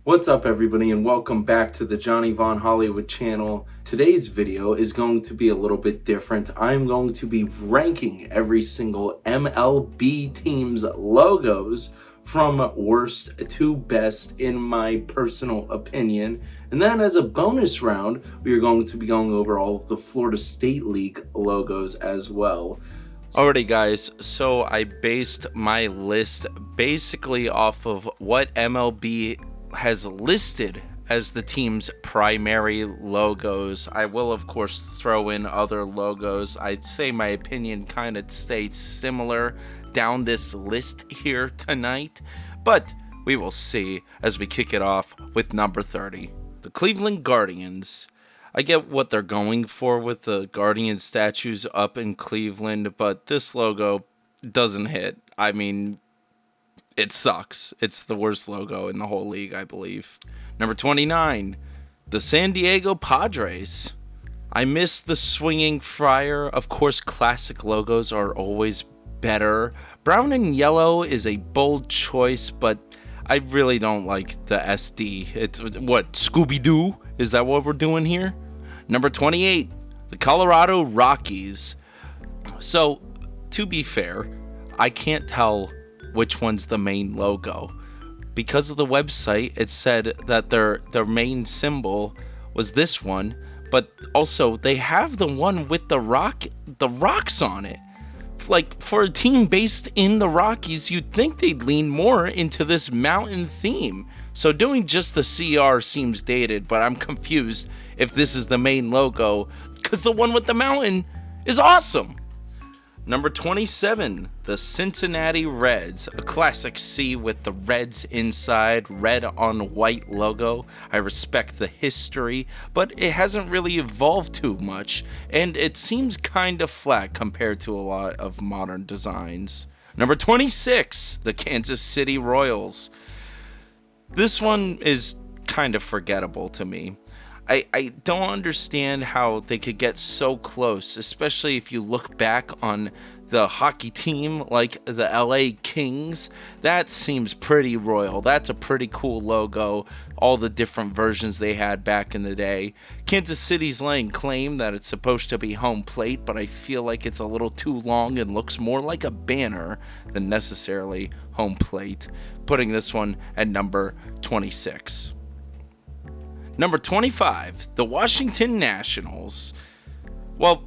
What's up everybody and welcome back to the Johnny Von Hollywood channel. Today's video is going to be a little bit different. I'm going to be ranking every single MLB team's logos from worst to best in my personal opinion. And then as a bonus round, we are going to be going over all of the Florida State League logos as well. Alrighty guys, so I based my list basically off of what MLB has listed as the team's primary logos. I will of course throw in other logos. I'd say my opinion kind of stays similar down this list here tonight, but we will see as we kick it off with number 30. The Cleveland Guardians. I get what they're going for with the Guardian statues up in Cleveland, but this logo doesn't hit. I mean, it sucks. It's the worst logo in the whole league, I believe. Number 29, the San Diego Padres. I miss the swinging friar. Of course, classic logos are always better. Brown and yellow is a bold choice, but I really don't like the SD. It's what, Scooby-Doo? Is that what we're doing here? Number 28, the Colorado Rockies. So, to be fair, I can't tell which one's the main logo. Because of the website, it said that their main symbol was this one, but also they have the one with the rocks on it. Like, for a team based in the Rockies, you'd think they'd lean more into this mountain theme. So doing just the CR seems dated, but I'm confused if this is the main logo, because the one with the mountain is awesome. Number 27, the Cincinnati Reds, a classic C with the Reds inside, red on white logo. I respect the history, but it hasn't really evolved too much, and it seems kind of flat compared to a lot of modern designs. Number 26, the Kansas City Royals. This one is kind of forgettable to me. I don't understand how they could get so close, especially if you look back on the hockey team like the LA Kings. That seems pretty royal. That's a pretty cool logo, all the different versions they had back in the day. Kansas City's laying claim that it's supposed to be home plate, but I feel like it's a little too long and looks more like a banner than necessarily home plate, putting this one at number 26. Number 25, the Washington Nationals. Well,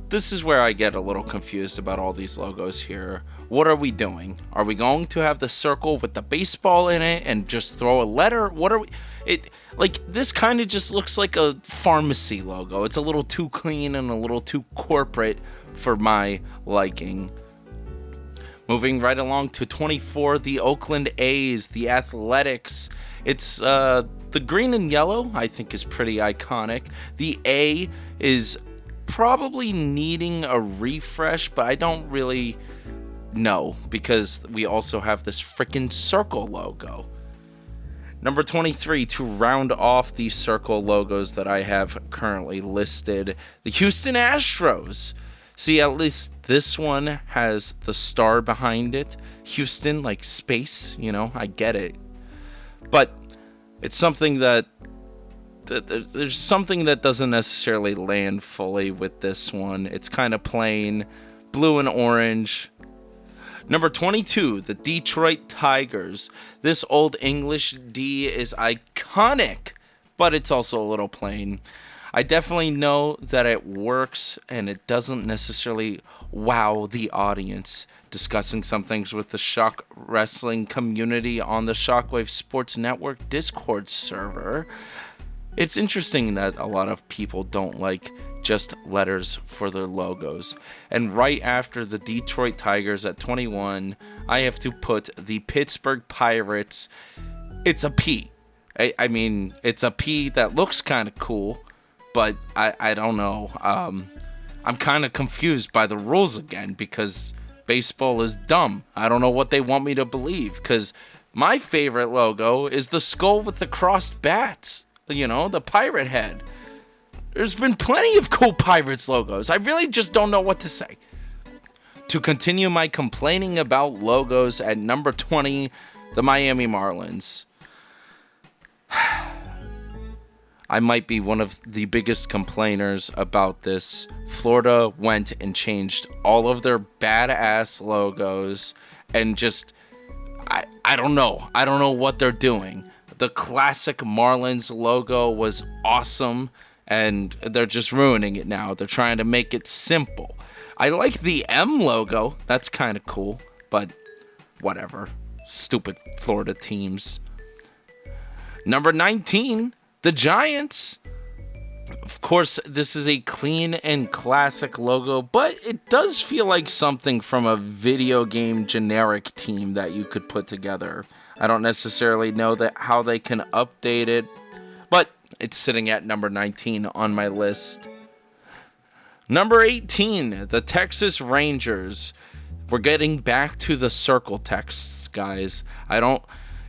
this is where I get a little confused about all these logos here. What are we doing? Are we going to have the circle with the baseball in it and just throw a letter? What are we... This kind of just looks like a pharmacy logo. It's a little too clean and a little too corporate for my liking. Moving right along to 24, the Oakland A's, the Athletics. It's the green and yellow, I think, is pretty iconic. The A is probably needing a refresh, but I don't really know because we also have this freaking circle logo. Number 23, to round off the circle logos that I have currently listed, the Houston Astros. See, at least this one has the star behind it. Houston, like space, I get it. But it's something that there's something that doesn't necessarily land fully with this one. It's kind of plain, blue and orange. Number 22, the Detroit Tigers. This Old English D is iconic, but it's also a little plain. I definitely know that it works, and it doesn't necessarily wow the audience. Discussing some things with the Shock Wrestling community on the Shockwave Sports Network Discord server. It's interesting that a lot of people don't like just letters for their logos. And right after the Detroit Tigers at 21, I have to put the Pittsburgh Pirates. It's a P. I mean, it's a P that looks kind of cool. But I don't know. I'm kind of confused by the rules again because baseball is dumb. I don't know what they want me to believe because my favorite logo is the skull with the crossed bats. The pirate head. There's been plenty of cool Pirates logos. I really just don't know what to say. To continue my complaining about logos, at number 20, the Miami Marlins. I might be one of the biggest complainers about this. Florida went and changed all of their badass logos and just, I don't know. I don't know what they're doing. The classic Marlins logo was awesome, and they're just ruining it now. They're trying to make it simple. I like the M logo. That's kind of cool, but whatever. Stupid Florida teams. Number 19, the Giants. Of course, this is a clean and classic logo, but it does feel like something from a video game generic team that you could put together. I don't necessarily know how they can update it, but it's sitting at number 19 on my list. Number 18, the Texas Rangers. We're getting back to the circle text, guys.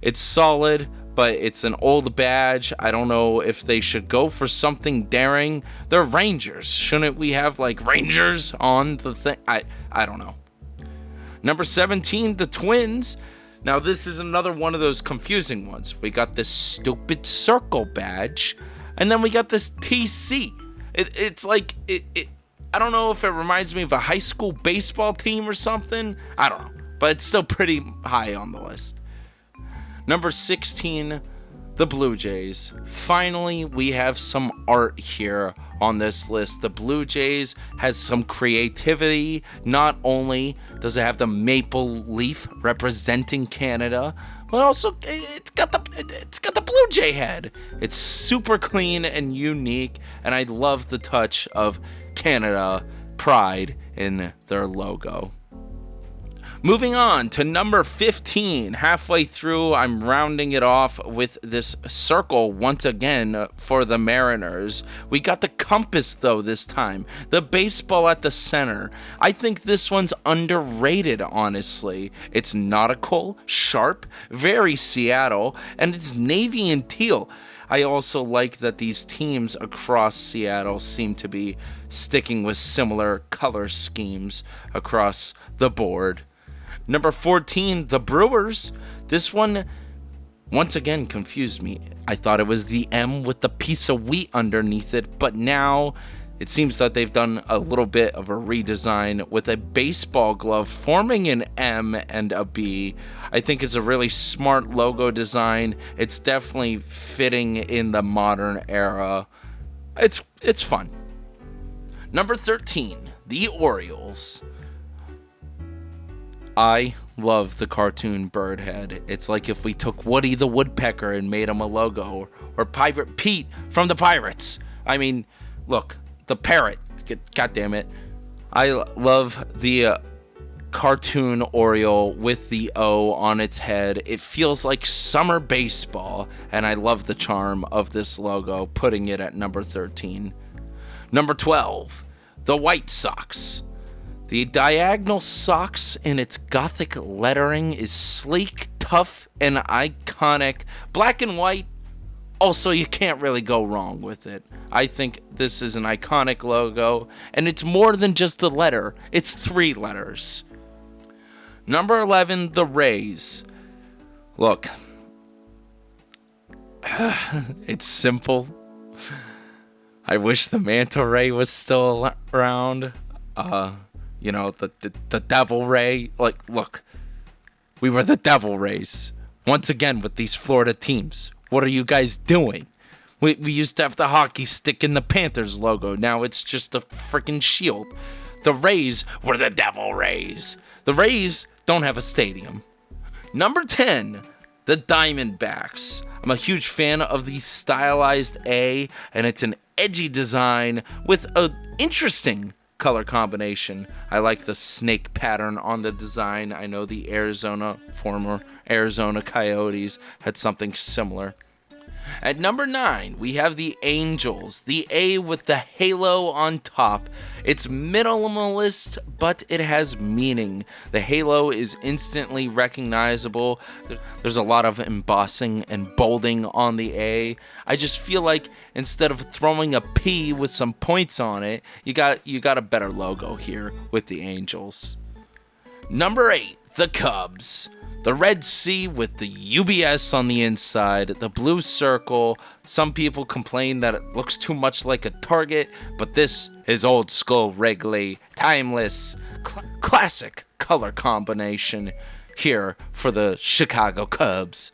It's solid, but it's an old badge. I don't know if they should go for something daring. They're Rangers. Shouldn't we have like Rangers on the thing? I don't know. Number 17, the Twins. Now this is another one of those confusing ones. We got this stupid circle badge, and then we got this TC. It's like I don't know if it reminds me of a high school baseball team or something. I don't know, but it's still pretty high on the list. Number 16, the Blue Jays. Finally, we have some art here on this list. The Blue Jays has some creativity. Not only does it have the maple leaf representing Canada, but also it's got the Blue Jay head. It's super clean and unique, and I love the touch of Canada pride in their logo. Moving on to number 15. Halfway through, I'm rounding it off with this circle once again for the Mariners. We got the compass, though, this time. The baseball at the center. I think this one's underrated, honestly. It's nautical, sharp, very Seattle, and it's navy and teal. I also like that these teams across Seattle seem to be sticking with similar color schemes across the board. Number 14, the Brewers. This one, once again, confused me. I thought it was the M with the piece of wheat underneath it, but now it seems that they've done a little bit of a redesign with a baseball glove forming an M and a B. I think it's a really smart logo design. It's definitely fitting in the modern era. It's fun. Number 13, the Orioles. I love the cartoon bird head. It's like if we took Woody the Woodpecker and made him a logo, or Pirate Pete from the Pirates. I mean, look, the parrot. God damn it. I love the cartoon Oriole with the O on its head. It feels like summer baseball, and I love the charm of this logo, putting it at number 13. Number 12, the White Sox. The diagonal socks in its gothic lettering is sleek, tough, and iconic. Black and white, also you can't really go wrong with it. I think this is an iconic logo, and it's more than just the letter. It's 3 letters. Number 11, the Rays. Look, it's simple. I wish the manta ray was still around. You know, the devil ray. Like, look, we were the Devil Rays. Once again with these Florida teams. What are you guys doing? We used to have the hockey stick in the Panthers logo. Now it's just a freaking shield. The Rays were the Devil Rays. The Rays don't have a stadium. Number 10, the Diamondbacks. I'm a huge fan of the stylized A, and it's an edgy design with an interesting color combination. I like the snake pattern on the design. I know the former Arizona Coyotes had something similar. At number 9, we have the Angels. The A with the halo on top. It's minimalist, but it has meaning. The halo is instantly recognizable. There's a lot of embossing and bolding on the A. I just feel like instead of throwing a P with some points on it, you got a better logo here with the Angels. Number 8, the Cubs. The red C with the UBS on the inside, the blue circle. Some people complain that it looks too much like a Target, but this is old school Wrigley, timeless, classic color combination here for the Chicago Cubs.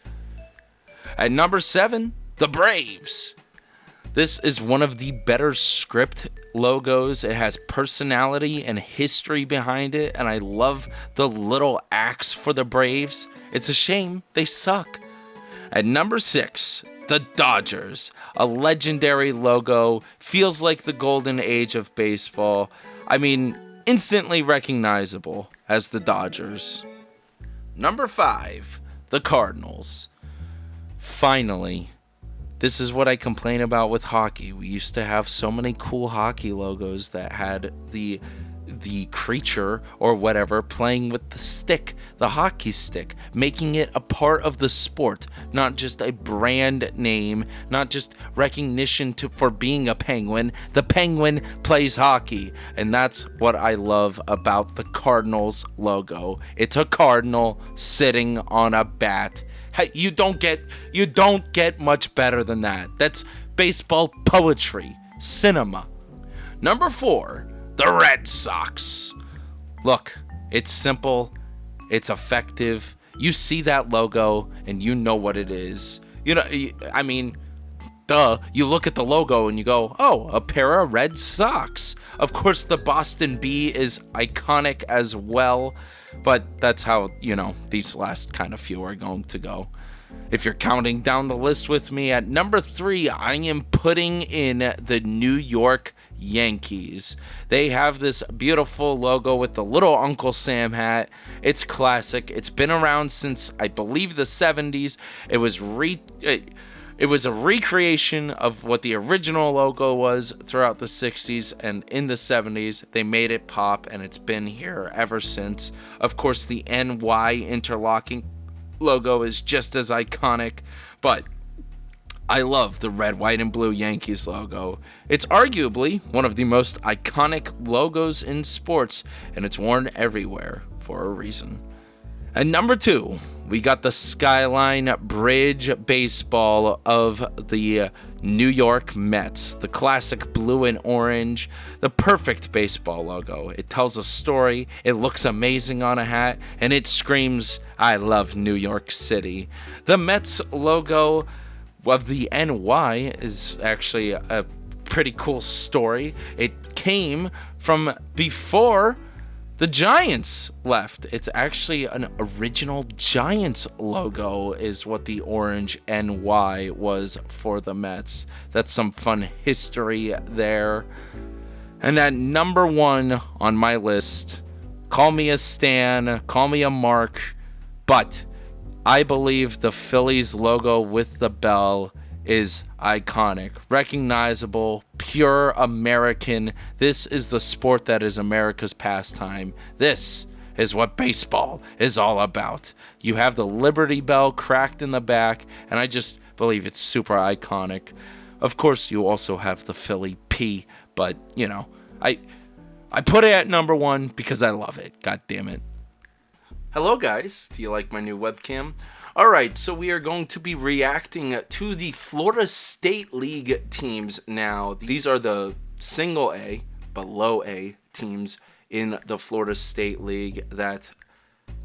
At number 7, the Braves. This is one of the better script logos. It has personality and history behind it, and I love the little axe for the Braves. It's a shame they suck. At number 6, the Dodgers. A legendary logo. Feels like the golden age of baseball. I mean, instantly recognizable as the Dodgers. Number 5, the Cardinals. Finally. This is what I complain about with hockey. We used to have so many cool hockey logos that had the creature or whatever playing with the stick, the hockey stick, making it a part of the sport, not just a brand name, not just recognition for being a Penguin. The Penguin plays hockey, and that's what I love about the Cardinals logo. It's a cardinal sitting on a bat. You don't get much better than that. That's baseball poetry, cinema. Number 4, the Red Sox. Look, it's simple, it's effective. You see that logo and you know what it is. You know, I mean, duh. You look at the logo and you go, oh, a pair of Red Sox. Of course, the Boston B is iconic as well. But that's how, these last kind of few are going to go. If you're counting down the list with me, at number 3, I am putting in the New York Yankees. They have this beautiful logo with the little Uncle Sam hat. It's classic. It's been around since, I believe, the 70s. It was a recreation of what the original logo was throughout the 60s, and in the 70s, they made it pop, and it's been here ever since. Of course, the NY interlocking logo is just as iconic, but I love the red, white, and blue Yankees logo. It's arguably one of the most iconic logos in sports, and it's worn everywhere for a reason. And number 2, we got the Skyline Bridge baseball of the New York Mets. The classic blue and orange, the perfect baseball logo. It tells a story, it looks amazing on a hat, and it screams, I love New York City. The Mets logo of the NY is actually a pretty cool story. It came from before the Giants left. It's actually an original Giants logo is what the orange NY was for the Mets. That's some fun history there. And at number 1 on my list, call me a Stan, call me a Mark, but I believe the Phillies logo with the bell is iconic, recognizable, pure American. This is the sport that is America's pastime. This is what baseball is all about. You have the Liberty Bell cracked in the back, and I just believe it's super iconic. Of course, you also have the Philly P, but, I put it at number 1 because I love it. God damn it. Hello, guys. Do you like my new webcam? Alright, so we are going to be reacting to the Florida State League teams now. These are the single A, but low A teams in the Florida State League that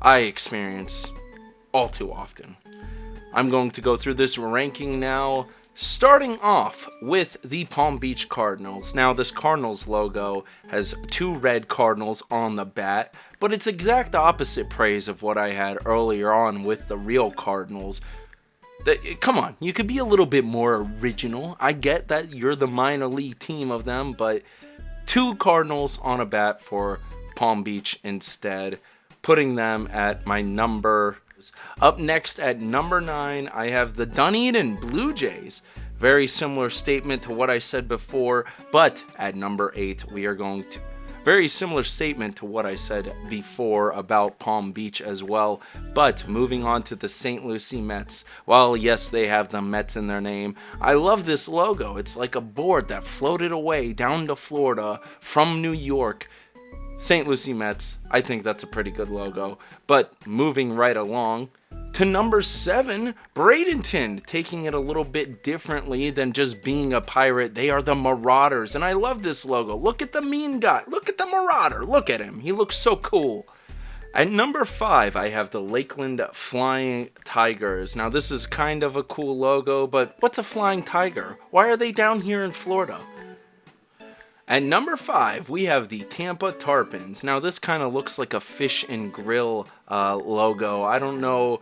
I experience all too often. I'm going to go through this ranking now, starting off with the Palm Beach Cardinals. Now, this Cardinals logo has 2 red cardinals on the bat, but it's exact opposite praise of what I had earlier on with the real Cardinals. Come on, you could be a little bit more original. I get that you're the minor league team of them, but 2 Cardinals on a bat for Palm Beach instead, putting them at my number. Up next at number 9, I have the Dunedin Blue Jays. Very similar statement to what I said before, but at number 8, we are going to... Very similar statement to what I said before about Palm Beach as well, but moving on to the St. Lucie Mets. While yes, they have the Mets in their name, I love this logo. It's like a board that floated away down to Florida from New York. St. Lucie Mets, I think that's a pretty good logo. But moving right along to number 7, Bradenton, taking it a little bit differently than just being a pirate. They are the Marauders, and I love this logo. Look at the mean guy. Look at the Marauder. Look at him. He looks so cool. At number 5, I have the Lakeland Flying Tigers. Now, this is kind of a cool logo, but what's a flying tiger? Why are they down here in Florida? At number 5, we have the Tampa Tarpons. Now, this kind of looks like a fish and grill logo. I don't know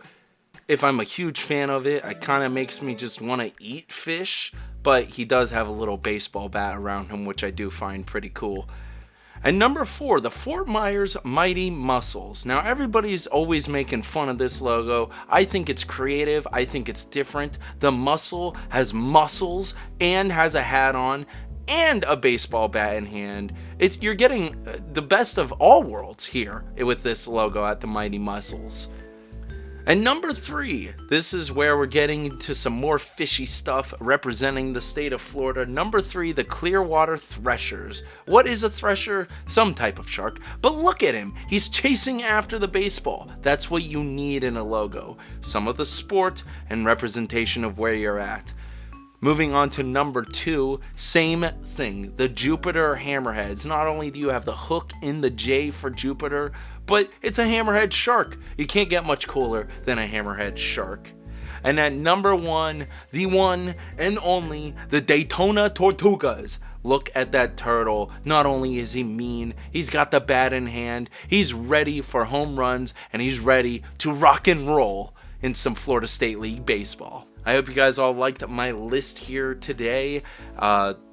if I'm a huge fan of it. It kind of makes me just want to eat fish, but he does have a little baseball bat around him, which I do find pretty cool. And number 4, the Fort Myers Mighty Muscles. Now, everybody's always making fun of this logo. I think it's creative. I think it's different. The muscle has muscles and has a hat on and a baseball bat in hand. You're getting the best of all worlds here with this logo at the Mighty Muscles. And number 3, this is where we're getting into some more fishy stuff representing the state of Florida. Number 3, the Clearwater Threshers. What is a thresher? Some type of shark. But look at him. He's chasing after the baseball. That's what you need in a logo. Some of the sport and representation of where you're at. Moving on to number 2, same thing, the Jupiter Hammerheads. Not only do you have the hook in the J for Jupiter, but it's a hammerhead shark. You can't get much cooler than a hammerhead shark. And at number 1, the one and only, the Daytona Tortugas. Look at that turtle. Not only is he mean, he's got the bat in hand, he's ready for home runs, and he's ready to rock and roll in some Florida State League baseball. I hope you guys all liked my list here today.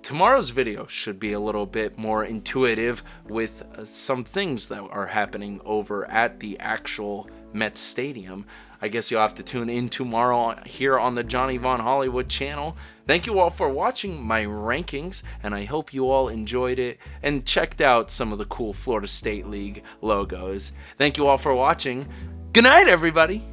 Tomorrow's video should be a little bit more intuitive with some things that are happening over at the actual Mets Stadium. I guess you'll have to tune in tomorrow here on the Johnny Von Hollywood channel. Thank you all for watching my rankings, and I hope you all enjoyed it and checked out some of the cool Florida State League logos. Thank you all for watching. Good night, everybody.